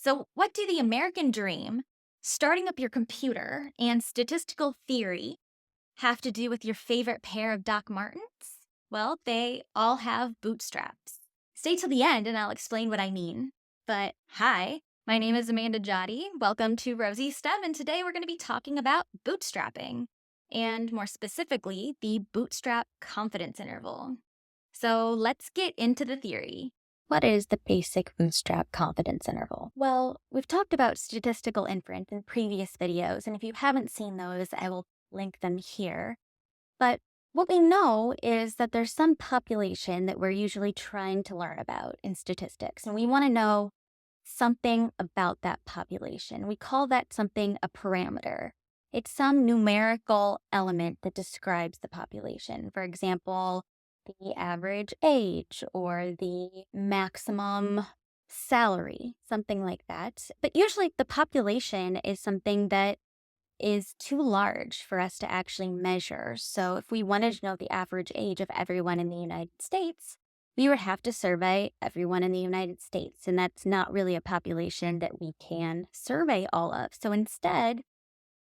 So, what do the American dream, starting up your computer, and statistical theory have to do with your favorite pair of Doc Martens? Well, they all have bootstraps. Stay till the end and I'll explain what I mean. But hi, my name is Amanda Jotty. Welcome to Rosie STEM, and today we're going to be talking about bootstrapping, and more specifically, the bootstrap confidence interval. So let's get into the theory. What is the basic bootstrap confidence interval? Well, we've talked about statistical inference in previous videos, and if you haven't seen those, I will link them here. But what we know is that there's some population that we're usually trying to learn about in statistics, and we want to know something about that population. We call that something a parameter. It's some numerical element that describes the population. For example, the average age or the maximum salary, something like that. But usually the population is something that is too large for us to actually measure. So if we wanted to know the average age of everyone in the United States, we would have to survey everyone in the United States. And that's not really a population that we can survey all of. So instead,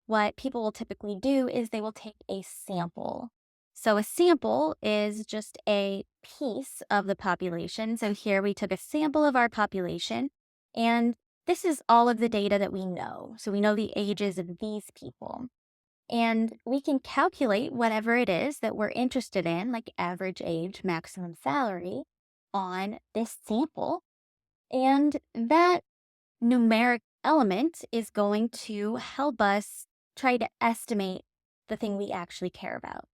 what people will typically do is they will take a sample. So a sample is just a piece of the population. So here we took a sample of our population, and this is all of the data that we know. So we know the ages of these people. And we can calculate whatever it is that we're interested in, like average age, maximum salary, on this sample. And that numeric element is going to help us try to estimate the thing we actually care about.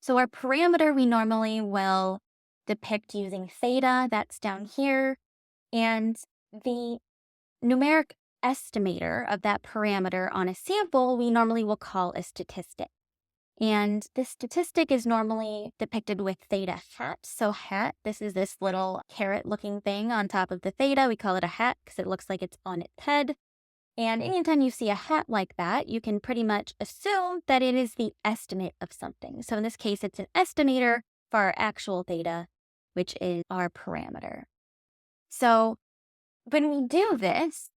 So our parameter we normally will depict using theta, that's down here, and the numeric estimator of that parameter on a sample we normally will call a statistic. And this statistic is normally depicted with theta hat. So hat, this is this little carrot looking thing on top of the theta. We call it a hat because it looks like it's on its head. And anytime you see a hat like that, you can pretty much assume that it is the estimate of something. So in this case, it's an estimator for our actual theta, which is our parameter. So when we do this,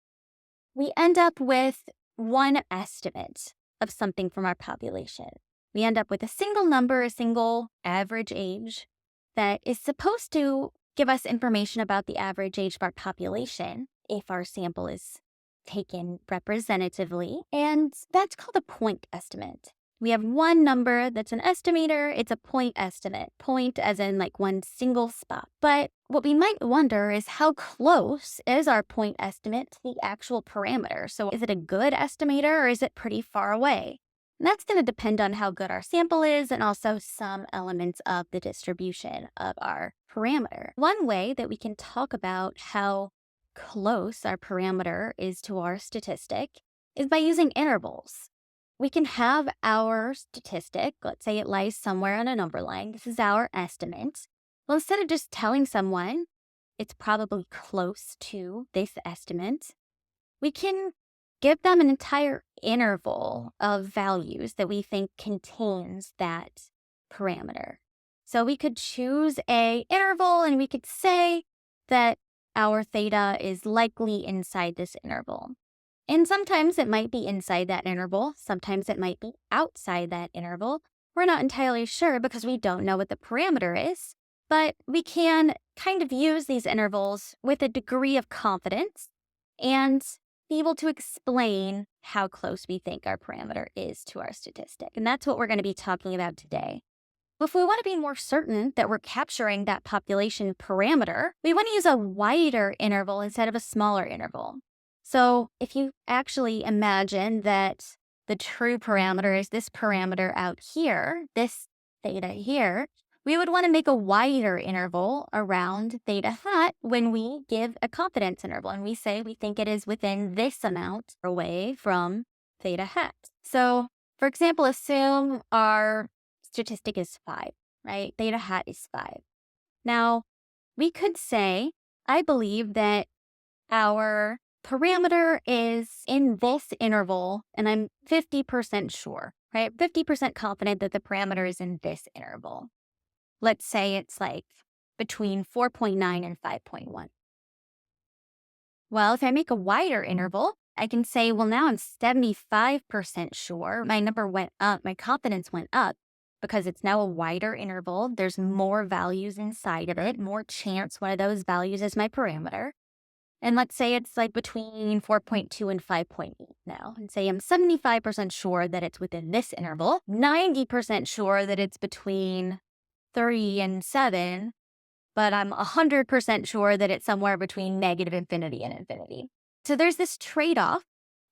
we end up with one estimate of something from our population. We end up with a single number, a single average age that is supposed to give us information about the average age of our population if our sample is taken representatively, and that's called a point estimate. We have one number that's an estimator, it's a point estimate. Point as in like one single spot. But what we might wonder is how close is our point estimate to the actual parameter? So is it a good estimator or is it pretty far away? And that's going to depend on how good our sample is and also some elements of the distribution of our parameter. One way that we can talk about how close our parameter is to our statistic is by using intervals. We can have our statistic, let's say it lies somewhere on a number line. This is our estimate. Well, instead of just telling someone it's probably close to this estimate, we can give them an entire interval of values that we think contains that parameter. So we could choose a interval and we could say that our theta is likely inside this interval. And sometimes it might be inside that interval. Sometimes it might be outside that interval. We're not entirely sure because we don't know what the parameter is, but we can kind of use these intervals with a degree of confidence and be able to explain how close we think our parameter is to our statistic. And that's what we're going to be talking about today. If we want to be more certain that we're capturing that population parameter, we want to use a wider interval instead of a smaller interval. So if you actually imagine that the true parameter is this parameter out here, this theta here, we would want to make a wider interval around theta hat when we give a confidence interval. And we say we think it is within this amount away from theta hat. So for example, assume our statistic is 5, right? Theta hat is 5. Now, we could say, I believe that our parameter is in this interval, and I'm 50% sure, right? 50% confident that the parameter is in this interval. Let's say it's like between 4.9 and 5.1. Well, if I make a wider interval, I can say, well, now I'm 75% sure. My number went up, my confidence went up because it's now a wider interval. There's more values inside of it, more chance one of those values is my parameter. And let's say it's like between 4.2 and 5.8 now. And say I'm 75% sure that it's within this interval, 90% sure that it's between 3 and 7, but I'm 100% sure that it's somewhere between negative infinity and infinity. So there's this trade-off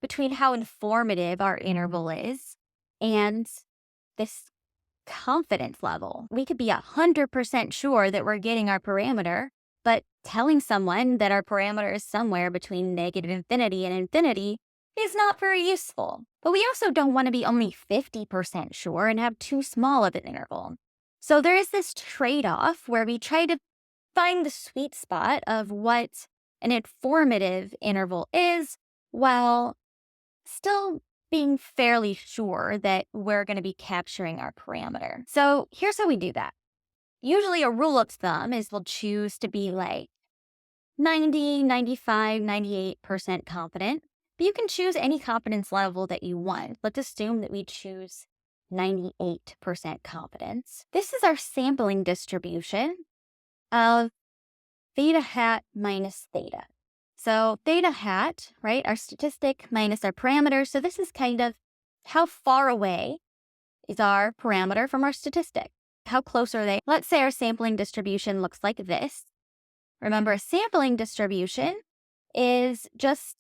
between how informative our interval is and this confidence level. We could be 100% sure that we're getting our parameter, but telling someone that our parameter is somewhere between negative infinity and infinity is not very useful. But we also don't want to be only 50% sure and have too small of an interval. So there is this trade-off where we try to find the sweet spot of what an informative interval is while still being fairly sure that we're going to be capturing our parameter. So here's how we do that. Usually a rule of thumb is we'll choose to be like 90, 95, 98% confident, but you can choose any confidence level that you want. Let's assume that we choose 98% confidence. This is our sampling distribution of theta hat minus theta. So theta hat, right, our statistic minus our parameter. So this is kind of how far away is our parameter from our statistic. How close are they? Let's say our sampling distribution looks like this. Remember, a sampling distribution is just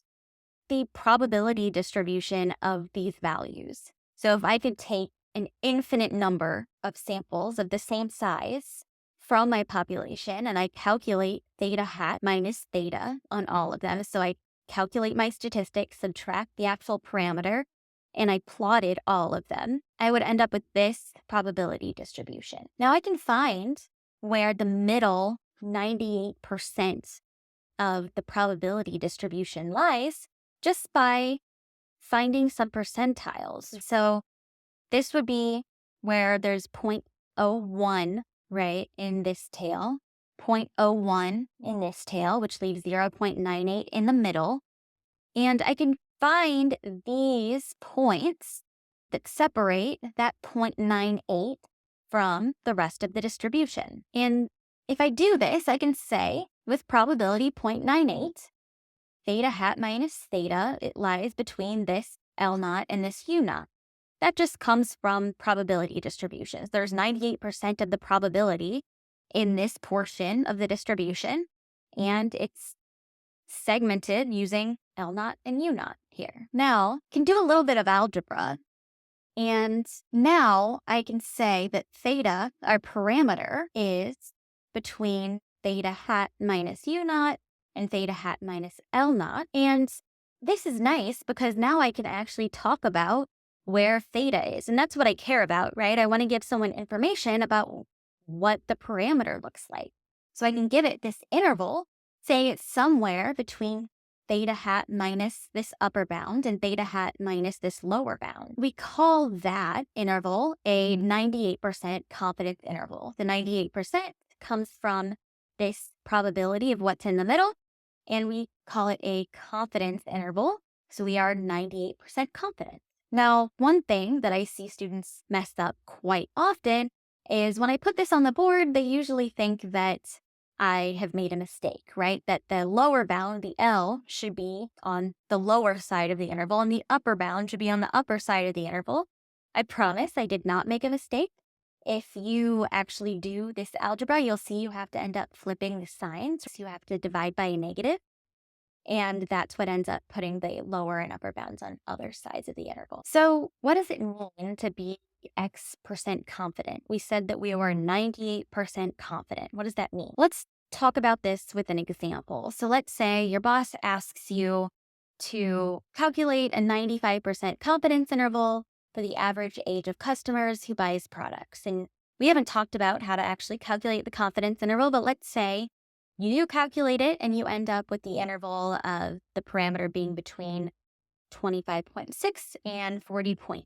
the probability distribution of these values. So if I could take an infinite number of samples of the same size from my population and I calculate theta hat minus theta on all of them, so I calculate my statistics, subtract the actual parameter, and I plotted all of them, I would end up with this probability distribution. Now I can find where the middle 98% of the probability distribution lies just by finding some percentiles. So this would be where there's 0.01, right, in this tail, 0.01 in this tail, which leaves 0.98 in the middle. And I can find these points that separate that 0.98 from the rest of the distribution. And if I do this, I can say with probability 0.98, theta hat minus theta, it lies between this L naught and this U naught. That just comes from probability distributions. There's 98% of the probability in this portion of the distribution, and it's segmented using L naught and U naught here. Now, I can do a little bit of algebra, and now I can say that theta, our parameter, is between theta hat minus U naught and theta hat minus L naught. And this is nice because now I can actually talk about where theta is. And that's what I care about, right? I want to give someone information about what the parameter looks like. So I can give it this interval, say it's somewhere between theta hat minus this upper bound and theta hat minus this lower bound. We call that interval a 98% confidence interval. The 98% comes from this probability of what's in the middle, and we call it a confidence interval. So we are 98% confident. Now, one thing that I see students mess up quite often is when I put this on the board, they usually think that I have made a mistake, right? That the lower bound, the L, should be on the lower side of the interval and the upper bound should be on the upper side of the interval. I promise I did not make a mistake. If you actually do this algebra, you'll see you have to end up flipping the signs. So you have to divide by a negative. And that's what ends up putting the lower and upper bounds on other sides of the interval. So what does it mean to be X% confident? We said that we were 98% confident. What does that mean? Let's talk about this with an example. So let's say your boss asks you to calculate a 95% confidence interval for the average age of customers who buys products. And we haven't talked about how to actually calculate the confidence interval, but let's say you do calculate it and you end up with the interval of the parameter being between 25.6 and 40.2.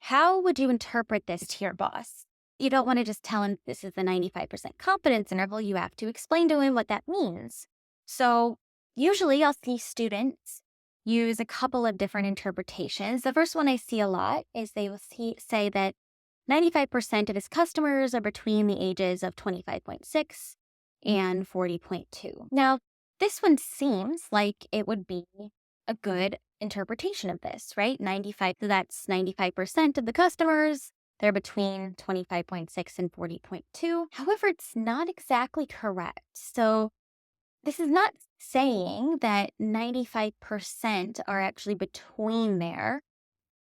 How would you interpret this to your boss? You don't want to just tell him this is the 95% confidence interval. You have to explain to him what that means. So Usually I'll see students use a couple of different interpretations. The first one I see a lot is they will say that 95% of his customers are between the ages of 25.6 and 40.2. Now, this one seems like it would be a good interpretation of this, right? 95, so that's 95% of the customers, they're between 25.6 and 40.2. However, it's not exactly correct. So this is not saying that 95% are actually between there.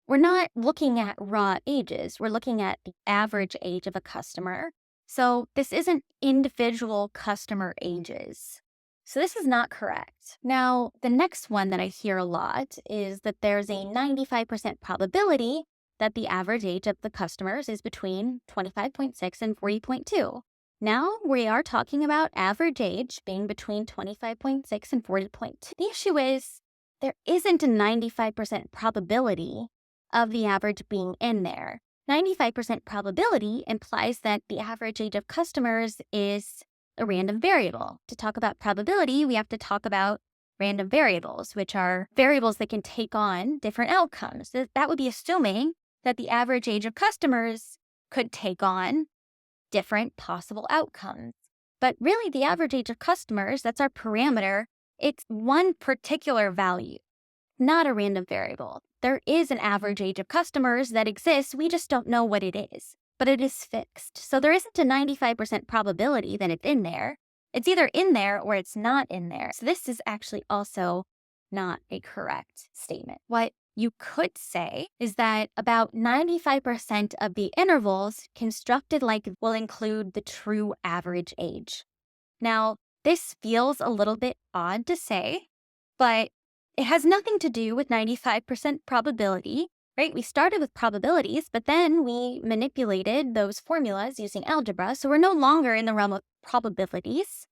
We're not looking at raw ages. We're looking at the average age of a customer. So this isn't individual customer ages. So this is not correct. Now, the next one that I hear a lot is that there's a 95% probability that the average age of the customers is between 25.6 and 40.2. Now we are talking about average age being between 25.6 and 40.2. The issue is there isn't a 95% probability of the average being in there. 95% probability implies that the average age of customers is a random variable. To talk about probability, we have to talk about random variables, which are variables that can take on different outcomes. That would be assuming that the average age of customers could take on different possible outcomes. But really, the average age of customers, that's our parameter, it's one particular value, not a random variable. There is an average age of customers that exists, we just don't know what it is, but it is fixed. So there isn't a 95% probability that it's in there. It's either in there or it's not in there. So this is actually also not a correct statement. What you could say is that about 95% of the intervals constructed like will include the true average age. Now, this feels a little bit odd to say, but it has nothing to do with 95% probability, right? We started with probabilities, but then we manipulated those formulas using algebra, so we're no longer in the realm of probabilities.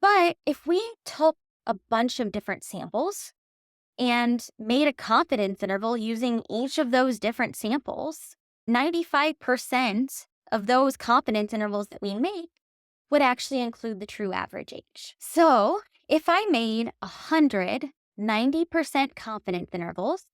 But if we took a bunch of different samples and made a confidence interval using each of those different samples, 95% of those confidence intervals that we make would actually include the true average age. So if I made 100 90% confidence intervals,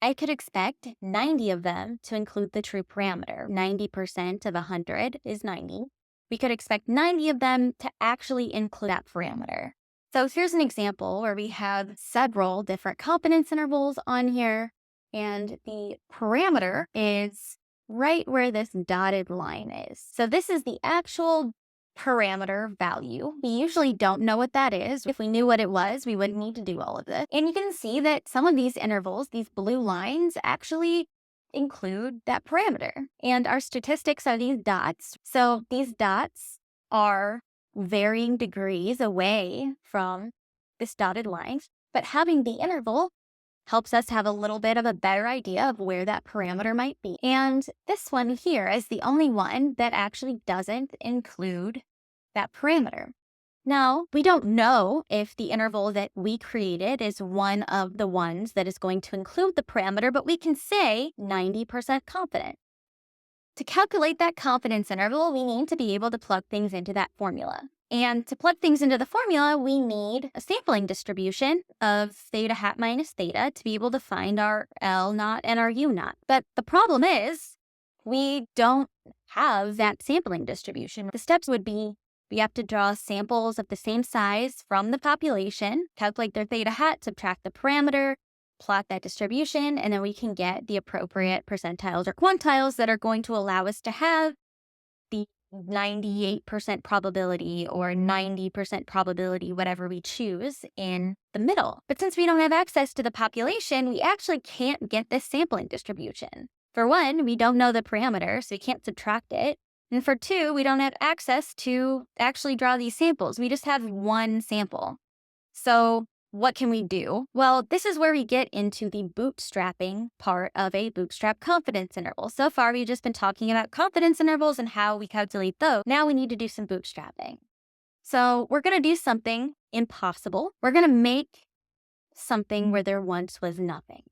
I could expect 90 of them to include the true parameter. 90% of 100 is 90. We could expect 90 of them to actually include that parameter. So here's an example where we have several different confidence intervals on here, and the parameter is right where this dotted line is. So this is the actual parameter value. We usually don't know what that is. If we knew what it was, we wouldn't need to do all of this. And you can see that some of these intervals, these blue lines, actually include that parameter. And our statistics are these dots. So these dots are varying degrees away from this dotted line, but having the interval helps us have a little bit of a better idea of where that parameter might be. And this one here is the only one that actually doesn't include that parameter. Now, we don't know if the interval that we created is one of the ones that is going to include the parameter, but we can say 90% confident. To calculate that confidence interval, we need to be able to plug things into that formula. And to plug things into the formula, we need a sampling distribution of theta hat minus theta to be able to find our L naught and our U naught. But the problem is we don't have that sampling distribution. The steps would be we have to draw samples of the same size from the population, calculate their theta hat, subtract the parameter, plot that distribution, and then we can get the appropriate percentiles or quantiles that are going to allow us to have the 98% probability or 90% probability, whatever we choose, in the middle. But since we don't have access to the population, we actually can't get this sampling distribution. For one, we don't know the parameter, so we can't subtract it. And for two, we don't have access to actually draw these samples. We just have one sample. So what can we do? Well, this is where we get into the bootstrapping part of a bootstrap confidence interval. So far, we've just been talking about confidence intervals and how we calculate those. Now we need to do some bootstrapping. So we're going to do something impossible. We're going to make something where there once was nothing.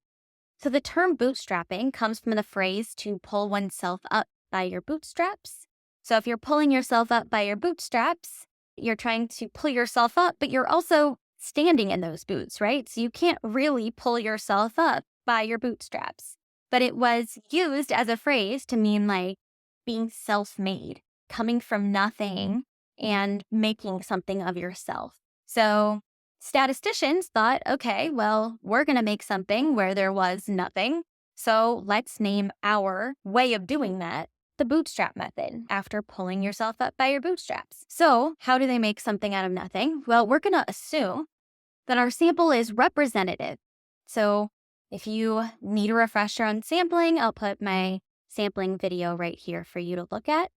So the term bootstrapping comes from the phrase to pull oneself up by your bootstraps. So if you're pulling yourself up by your bootstraps, you're trying to pull yourself up, but you're also standing in those boots, right? So you can't really pull yourself up by your bootstraps. But it was used as a phrase to mean like being self-made, coming from nothing and making something of yourself. So statisticians thought, okay, well, we're going to make something where there was nothing. So let's name our way of doing that the bootstrap method after pulling yourself up by your bootstraps. So how do they make something out of nothing? Well, we're going to assume that our sample is representative. So if you need a refresher on sampling, I'll put my sampling video right here for you to look at.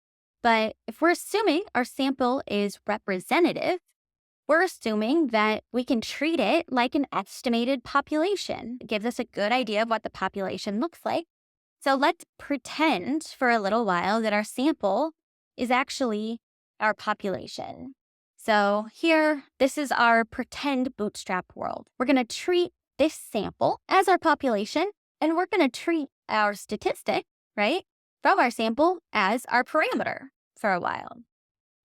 But if we're assuming our sample is representative, we're assuming that we can treat it like an estimated population. It gives us a good idea of what the population looks like. So let's pretend for a little while that our sample is actually our population. So here, this is our pretend bootstrap world. We're going to treat this sample as our population, and we're going to treat our statistic, right, from our sample as our parameter for a while.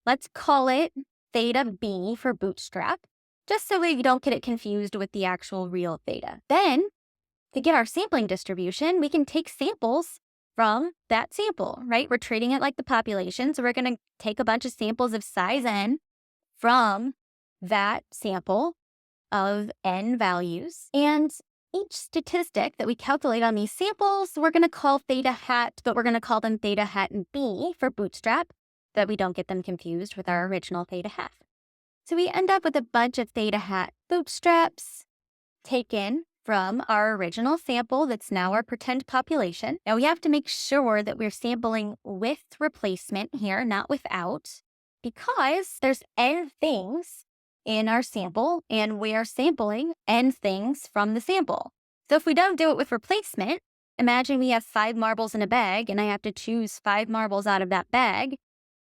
Let's call it theta B for bootstrap, just so we don't get it confused with the actual real theta. Then, to get our sampling distribution, we can take samples from that sample, right? We're treating it like the population, so we're going to take a bunch of samples of size n from that sample of n values. And each statistic that we calculate on these samples, we're going to call theta hat, but we're going to call them theta hat and B for bootstrap, that we don't get them confused with our original theta hat. So we end up with a bunch of theta hat bootstraps taken from our original sample that's now our pretend population. Now we have to make sure that we're sampling with replacement here, not without, because there's n things in our sample and we are sampling n things from the sample. So if we don't do it with replacement, imagine we have 5 marbles in a bag and I have to choose 5 marbles out of that bag.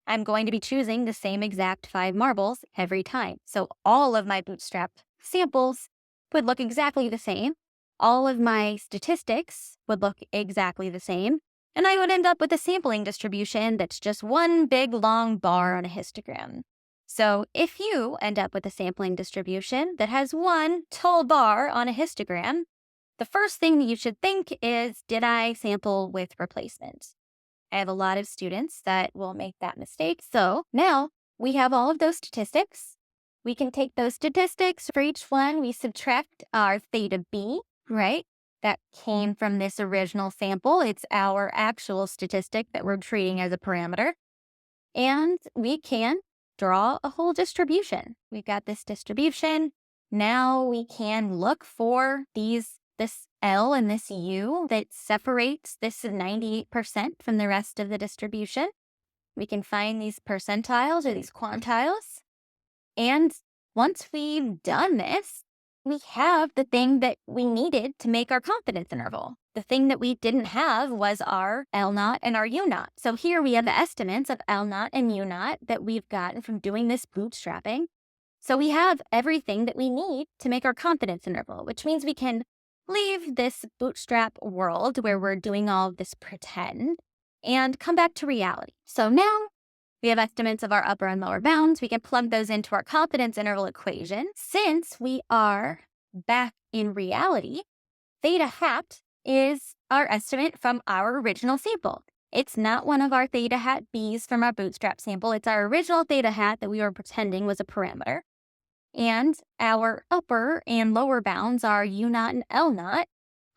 I'm going to be choosing the same exact 5 marbles every time. So all of my bootstrap samples would look exactly the same. All of my statistics would look exactly the same. And I would end up with a sampling distribution that's just one big long bar on a histogram. So if you end up with a sampling distribution that has one tall bar on a histogram, the first thing that you should think is, did I sample with replacement? I have a lot of students that will make that mistake. So now we have all of those statistics. We can take those statistics. For each one, we subtract our theta B, right? That came from this original sample. It's our actual statistic that we're treating as a parameter. And we can draw a whole distribution. We've got this distribution. Now we can look for this L and this U that separates this 98% from the rest of the distribution. We can find these percentiles or these quantiles. And once we've done this, we have the thing that we needed to make our confidence interval. The thing that we didn't have was our L naught and our U naught. So here we have the estimates of L naught and U naught that we've gotten from doing this bootstrapping. So we have everything that we need to make our confidence interval, which means we can leave this bootstrap world where we're doing all of this pretend and come back to reality. So now we have estimates of our upper and lower bounds. We can plug those into our confidence interval equation. Since we are back in reality, theta hat is our estimate from our original sample. It's not one of our theta hat B's from our bootstrap sample. It's our original theta hat that we were pretending was a parameter. And our upper and lower bounds, our U naught and L naught,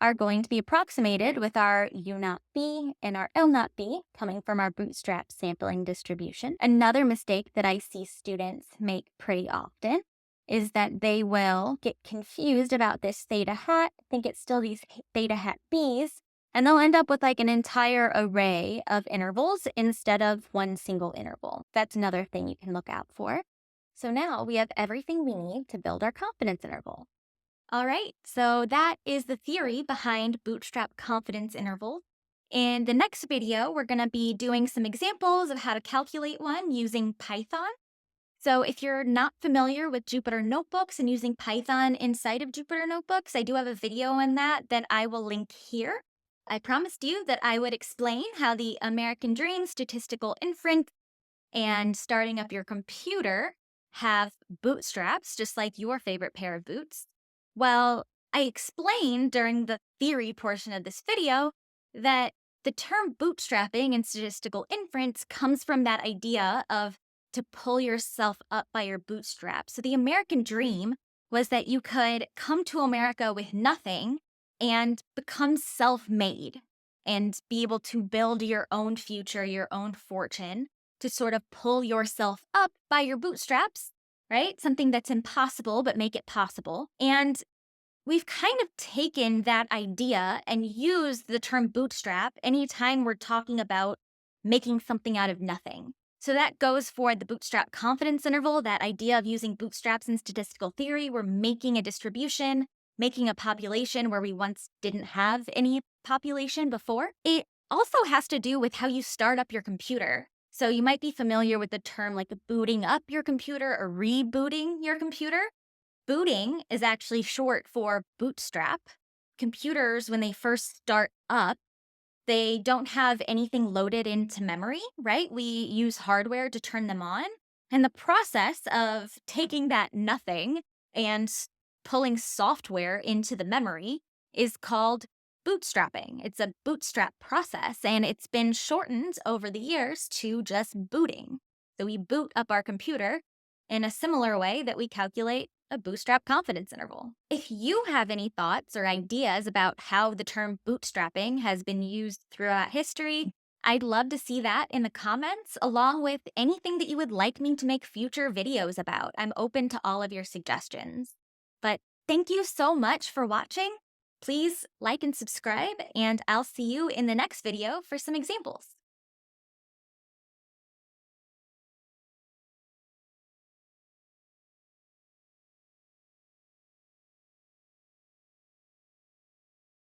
are going to be approximated with our U naught B and our L naught B coming from our bootstrap sampling distribution. Another mistake that I see students make pretty often is that they will get confused about this theta hat, think it's still these theta hat B's, and they'll end up with like an entire array of intervals instead of one single interval. That's another thing you can look out for. So now we have everything we need to build our confidence interval. All right, so that is the theory behind Bootstrap confidence interval. In the next video, we're going to be doing some examples of how to calculate one using Python. So if you're not familiar with Jupyter Notebooks and using Python inside of Jupyter Notebooks, I do have a video on that I will link here. I promised you that I would explain how the American Dream statistical inference and starting up your computer have bootstraps, just like your favorite pair of boots? Well, I explained during the theory portion of this video that the term bootstrapping in statistical inference comes from that idea of to pull yourself up by your bootstraps. So the American dream was that you could come to America with nothing and become self made and be able to build your own future, your own fortune, to sort of pull yourself up by your bootstraps, right? Something that's impossible, but make it possible. And we've kind of taken that idea and used the term bootstrap anytime we're talking about making something out of nothing. So that goes for the bootstrap confidence interval, that idea of using bootstraps in statistical theory. We're making a distribution, making a population where we once didn't have any population before. It also has to do with how you start up your computer. So you might be familiar with the term like booting up your computer or rebooting your computer. Booting is actually short for bootstrap. Computers, when they first start up, they don't have anything loaded into memory, right? We use hardware to turn them on. And the process of taking that nothing and pulling software into the memory is called bootstrapping. It's a bootstrap process, and it's been shortened over the years to just booting. So we boot up our computer in a similar way that we calculate a bootstrap confidence interval. If you have any thoughts or ideas about how the term bootstrapping has been used throughout history, I'd love to see that in the comments, along with anything that you would like me to make future videos about. I'm open to all of your suggestions. But thank you so much for watching. Please like and subscribe, and I'll see you in the next video for some examples.